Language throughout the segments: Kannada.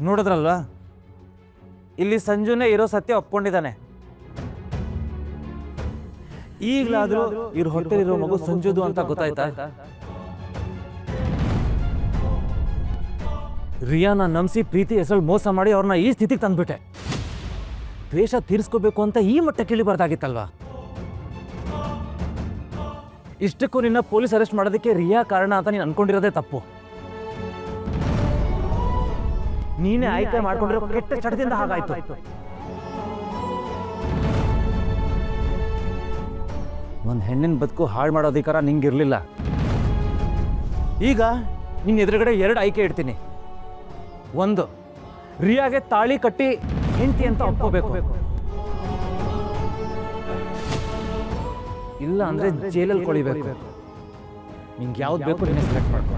ನೋಡಿದ್ರಲ್ವಾ, ಇಲ್ಲಿ ಸಂಜುನೇ ಇರೋ ಸತ್ಯ ಒಪ್ಕೊಂಡಿದ್ದಾನೆ. ಈಗಲಾದ್ರೂ ಇವ್ರ ಹೊಟ್ಟೆಲಿರೋ ಮಗು ಸಂಜುದು ಅಂತ ಗೊತ್ತಾಯ್ತಾ? ರಿಯಾನ ನಂಬಿಸಿ ಪ್ರೀತಿ ಹೆಸರು ಮೋಸ ಮಾಡಿ ಅವ್ರನ್ನ ಈ ಸ್ಥಿತಿಗೆ ತಂದ್ಬಿಟ್ಟೆ. ದ್ವೇಷ ತೀರಿಸ್ಕೋಬೇಕು ಅಂತ ಈ ಮಟ್ಟಕ್ಕೆ ಇಳಿಬಾರ್ದಾಗಿತ್ತಲ್ವಾ? ಇಷ್ಟಕ್ಕೂ ನಿನ್ನ ಪೊಲೀಸ್ ಅರೆಸ್ಟ್ ಮಾಡೋದಕ್ಕೆ ರಿಯಾ ಕಾರಣ ಅಂತ ನೀನು ಅನ್ಕೊಂಡಿರೋದೇ ತಪ್ಪು. ನೀನೇ ಆಯ್ಕೆ ಮಾಡ್ಕೊಂಡಿರೋ ಕೆಟ್ಟ ಚಟದಿಂದ ಹಾಗಾಯ್ತು. ಒಂದು ಹೆಣ್ಣಿನ ಬದುಕು ಹಾಳು ಮಾಡೋ ಅಧಿಕಾರ ನಿಂಗಿರ್ಲಿಲ್ಲ. ಈಗ ನಿನ್ನ ಎದುರುಗಡೆ 2 ಆಯ್ಕೆ ಇಡ್ತೀನಿ. ಒಂದು, ರಿಯಾಗೆ ತಾಳಿ ಕಟ್ಟಿ ಹೆಂಡತಿ ಅಂತ ಒಪ್ಕೋಬೇಕು, ಇಲ್ಲ ಅಂದ್ರೆ ಜೈಲಲ್ಲಿ ಕೊಳಿಬೇಕು. ನಿಂಗೆ ಯಾವ್ದು ಬೇಕು ನೀನೇ ಸೆಲೆಕ್ಟ್ ಮಾಡ್ಕೊ.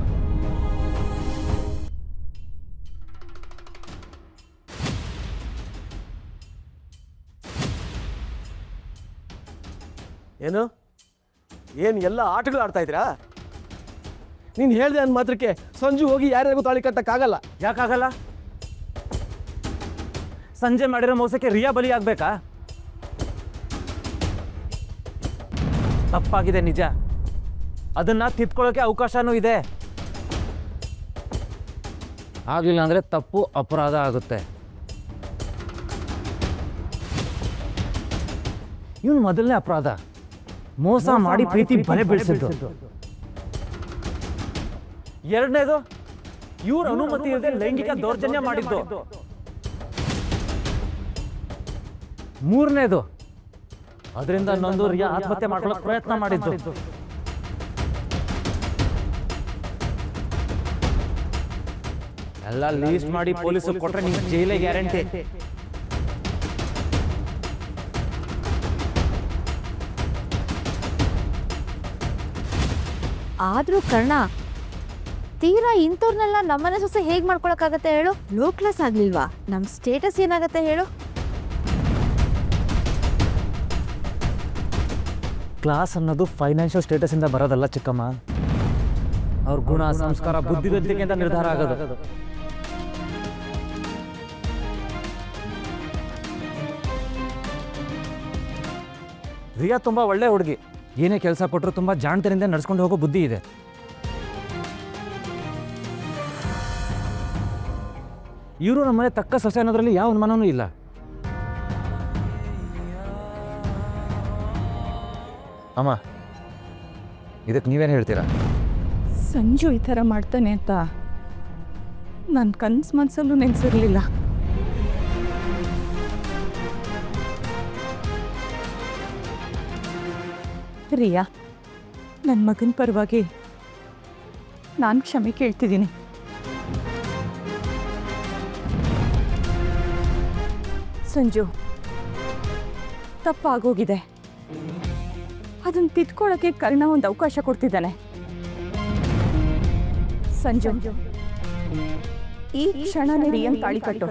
ಏನು ಎಲ್ಲ ಆಟಗಳು ಆಡ್ತಾ ಇದ್ದೀರಾ? ನೀನು ಹೇಳ್ದೆ ಅಂದ ಮಾತ್ರಕ್ಕೆ ಸಂಜು ಹೋಗಿ ಯಾರ್ಯಾರಿಗೂ ತಾಳಿ ಕಟ್ಟಕ್ಕಾಗಲ್ಲ. ಯಾಕಾಗಲ್ಲ? ಸಂಜೆ ಮಾಡಿರೋ ಮೋಸಕ್ಕೆ ರಿಯಾ ಬಲಿ ಆಗ್ಬೇಕಾ? ತಪ್ಪಾಗಿದೆ ನಿಜ, ಅದನ್ನ ತಿದ್ಕೊಳ್ಳೋಕೆ ಅವಕಾಶನೂ ಇದೆ. ಆಗಲಿಲ್ಲ ಅಂದ್ರೆ ತಪ್ಪು ಅಪರಾಧ ಆಗುತ್ತೆ. ಇವನು ಮೊದಲನೇ ಅಪರಾಧ, ಮೋಸ ಮಾಡಿ ಪ್ರೀತಿ ಬಲೆ ಬೀಳಿಸಿದ್ದು. ಎರಡನೇದು, ಇವ್ರ ಅನುಮತಿ ಇಲ್ಲದೆ ಲೈಂಗಿಕ ದೌರ್ಜನ್ಯ ಮಾಡಿದ್ದು. ಮೂರನೇದು, ಅದರಿಂದ ನೊಂದು ರಿಯಾ ಆತ್ಮಹತ್ಯೆ ಮಾಡ್ಕೊಳ್ಳೋಕೆ ಪ್ರಯತ್ನ ಮಾಡಿದ್ದು. ಎಲ್ಲ ಲೀಸ್ಟ್ ಮಾಡಿ ಪೊಲೀಸರು ಕೊಟ್ರೆ ನಿಮ್ಗೆ ಜೈಲೇ ಗ್ಯಾರಂಟಿ. ಆದ್ರೂ ಕರ್ಣ, ತೀರಾ ಇಂಥವ್ರನ್ನೆಲ್ಲ ನಮ್ಮನೆ ಸೊಸೆ ಹೇಗ್ ಮಾಡ್ಕೊಳಕ್ಕಾಗತ್ತೆ ಹೇಳು? ಲೋ ಕ್ಲಾಸ್ ಆಗ್ಲಿಲ್ವಾ? ನಮ್ ಸ್ಟೇಟಸ್ ಏನಾಗತ್ತೆ ಹೇಳು? ಕ್ಲಾಸ್ ಅನ್ನೋದು ಫೈನಾನ್ಷಿಯಲ್ ಸ್ಟೇಟಸ್ ಇಂದ ಬರೋದಲ್ಲ ಚಿಕ್ಕಮ್ಮ. ಅವ್ರ ಗುಣ, ಸಂಸ್ಕಾರ, ಬುದ್ಧಿವಂತಿಕೆಯಿಂದ ನಿರ್ಧಾರ ಆಗೋದು. ರಿಯಾ ತುಂಬಾ ಒಳ್ಳೆ ಹುಡುಗಿ, ಏನೇ ಕೆಲಸ ಕೊಟ್ಟರು ತುಂಬಾ ಜಾಣತನದಿಂದ ನಡ್ಸ್ಕೊಂಡು ಹೋಗೋ ಬುದ್ಧಿ ಇದೆ. ಇವರು ನಮ್ಮನೆ ತಕ್ಕ ಸೊಸೆ ಅನ್ನೋದ್ರಲ್ಲಿ ಯಾವ ಅನುಮಾನನೂ ಇಲ್ಲ. ಅಮ್ಮ, ಇದಕ್ಕೆ ನೀವೇನು ಹೇಳ್ತೀರಾ? ಸಂಜು ಈ ಥರ ಮಾಡ್ತಾನೆ ಅಂತ ನನ್ನ ಕನಸು ಮನಸ್ಸಲ್ಲೂ ನೆನೆಸಿರಲಿಲ್ಲ. ರಿಯಾ, ನನ್ನ ಮಗನ ಪರವಾಗಿ ನಾನು ಕ್ಷಮೆ ಕೇಳ್ತಿದ್ದೀನಿ. ಸಂಜು, ತಪ್ಪಾಗೋಗಿದೆ, ಅದನ್ನು ತಿದ್ಕೊಳ್ಳೋಕ್ಕೆ ಕರ್ಣ ಒಂದು ಅವಕಾಶ ಕೊಡ್ತಿದ್ದಾನೆ. ಸಂಜು, ಈ ಕ್ಷಣನೇ ರಿಯನ್ ತಾಳಿ ಕಟ್ಟು.